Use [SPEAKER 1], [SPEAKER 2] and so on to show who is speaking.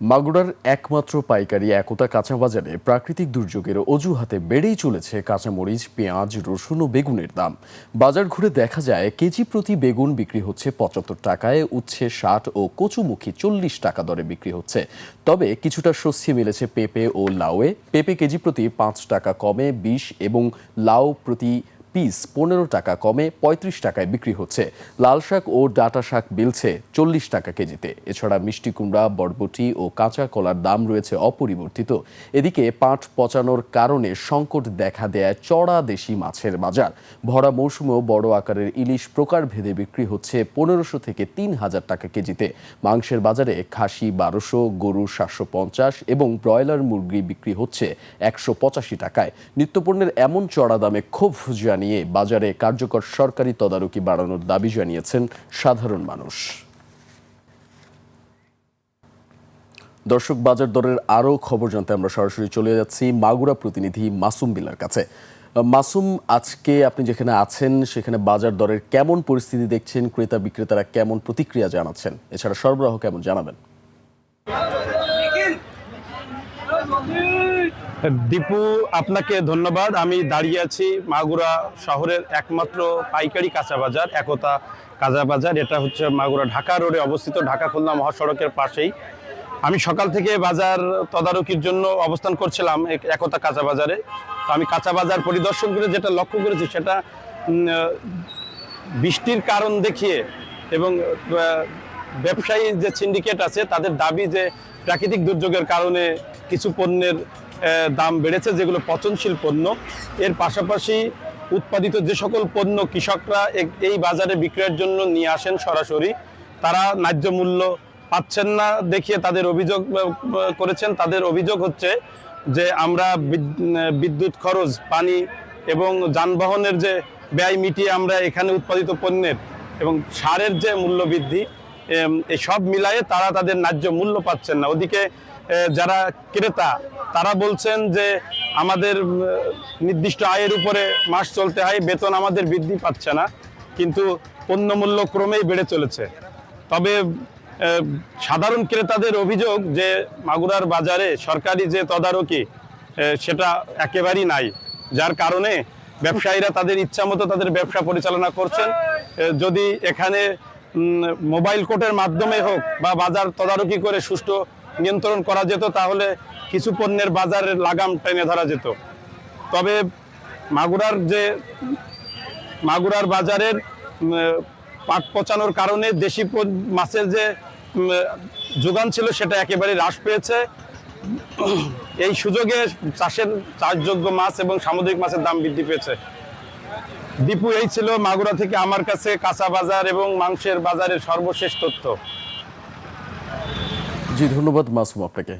[SPEAKER 1] মাগুরার একমাত্র পাইকারি একতা কাঁচা বাজারে প্রাকৃতিক দুর্যোগের অজুহাতে বেড়েই চলেছে কাঁচামরিচ, পেঁয়াজ, রসুন ও বেগুনের দাম। বাজার ঘুরে দেখা যায় কেজি প্রতি বেগুন বিক্রি হচ্ছে ৭৫ টাকায়, উচ্ছে ৬০ ও কচুমুখী ৪০ টাকা দরে বিক্রি হচ্ছে। তবে কিছুটা স্বস্তি মিলেছে পেঁপে ও লাউয়ে। পেঁপে কেজি প্রতি ৫ টাকা কমে ২০ এবং লাউ প্রতি পিস ১৫ টাকা কমে ৩৫ টাকায় বিক্রি হচ্ছে। লাল শাক ও ডাঁটা শাক মিলছে ৪০ টাকা কেজিতে। এছাড়া মিষ্টি কুমড়া, বরবটি ও কাঁচা কলার দাম রয়েছে অপরিবর্তিত। এদিকে পাট পচানোর কারণে সংকট দেখা দেয় চড়া দেশি মাছের বাজার। ভরা মৌসুমেও বড় আকারের ইলিশ প্রকারভেদে বিক্রি হচ্ছে ১৫০০ থেকে ৩০০০ টাকা কেজিতে। মাংসের বাজারে খাসি ১২০০, গরু ৭৫০ এবং ব্রয়লার মুরগি বিক্রি হচ্ছে ১৮৫ টাকায়। নিত্যপণ্যের এমন চড়া দামে ক্ষোভ জানিয়ে বাজারে কার্যকর সরকারি তদারকি বাড়ানোর দাবি জানিয়েছেন সাধারণ মানুষ। দর্শক, বাজার দরের আরও খবর জানতে আমরা সরাসরি চলে যাচ্ছি মাগুরা প্রতিনিধি মাসুম বিল্লার কাছে। মাসুম, আজকে আপনি যেখানে আছেন সেখানে বাজার দরের কেমন পরিস্থিতি দেখছেন? ক্রেতা বিক্রেতারা কেমন প্রতিক্রিয়া জানাচ্ছেন? এছাড়া সরবরাহ কেমন জানাবেন?
[SPEAKER 2] দীপু, আপনাকে ধন্যবাদ। আমি দাঁড়িয়ে আছি মাগুরা শহরের একমাত্র পাইকারি কাঁচা বাজার, একতা কাঁচা বাজার। এটা হচ্ছে মাগুরা ঢাকা রোডে অবস্থিত, ঢাকা খুলনা মহাসড়কের পাশেই। আমি সকাল থেকে বাজার তদারকির জন্য অবস্থান করছিলাম একতা কাঁচা বাজারে। তো আমি কাঁচা বাজার পরিদর্শন করে যেটা লক্ষ্য করেছি সেটা বৃষ্টির কারণ দেখিয়ে এবং ব্যবসায়ী যে সিন্ডিকেট আছে তাদের দাবি যে প্রাকৃতিক দুর্যোগের কারণে কিছু পণ্যের দাম বেড়েছে, যেগুলো পচনশীল পণ্য। এর পাশাপাশি উৎপাদিত যে সকল পণ্য কৃষকরা এই বাজারে বিক্রয়ের জন্য নিয়ে আসেন সরাসরি, তারা ন্যায্য মূল্য পাচ্ছেন না দেখিয়ে তাদের অভিযোগ করেছেন। তাদের অভিযোগ হচ্ছে যে আমরা বিদ্যুৎ খরচ, পানি এবং যানবাহনের যে ব্যয় মিটিয়ে আমরা এখানে উৎপাদিত পণ্যের এবং সারের যে মূল্য বৃদ্ধি, এই সব মিলায়ে তারা তাদের ন্যায্য মূল্য পাচ্ছেন না। ওদিকে যারা ক্রেতা তারা বলছেন যে আমাদের নির্দিষ্ট আয়ের উপরে মাস চলতে হয়, বেতন আমাদের বৃদ্ধি পাচ্ছে না, কিন্তু পণ্য মূল্য ক্রমেই বেড়ে চলেছে। তবে সাধারণ ক্রেতাদের অভিযোগ যে মাগুরার বাজারে সরকারি যে তদারকি সেটা একেবারেই নাই, যার কারণে ব্যবসায়ীরা তাদের ইচ্ছামতো তাদের ব্যবসা পরিচালনা করছেন। যদি এখানে মোবাইল কোর্টের মাধ্যমে হোক বা বাজার তদারকি করে সুষ্ঠু নিয়ন্ত্রণ করা যেত, তাহলে কিছু পণ্যের বাজারের লাগাম টেনে ধরা যেত। তবে মাগুরার বাজারের পাট পচানোর কারণে দেশি মাছের যে যোগান ছিল সেটা একেবারে হ্রাস পেয়েছে। এই সুযোগে চাষযোগ্য মাছ এবং সামুদ্রিক মাছের দাম বৃদ্ধি পেয়েছে। দীপু, এই ছিল মাগুরা থেকে আমার কাছে কাঁচা বাজার এবং মাংসের বাজারের সর্বশেষ তথ্য।
[SPEAKER 1] জি, ধন্যবাদ মাসুম আপনাকে।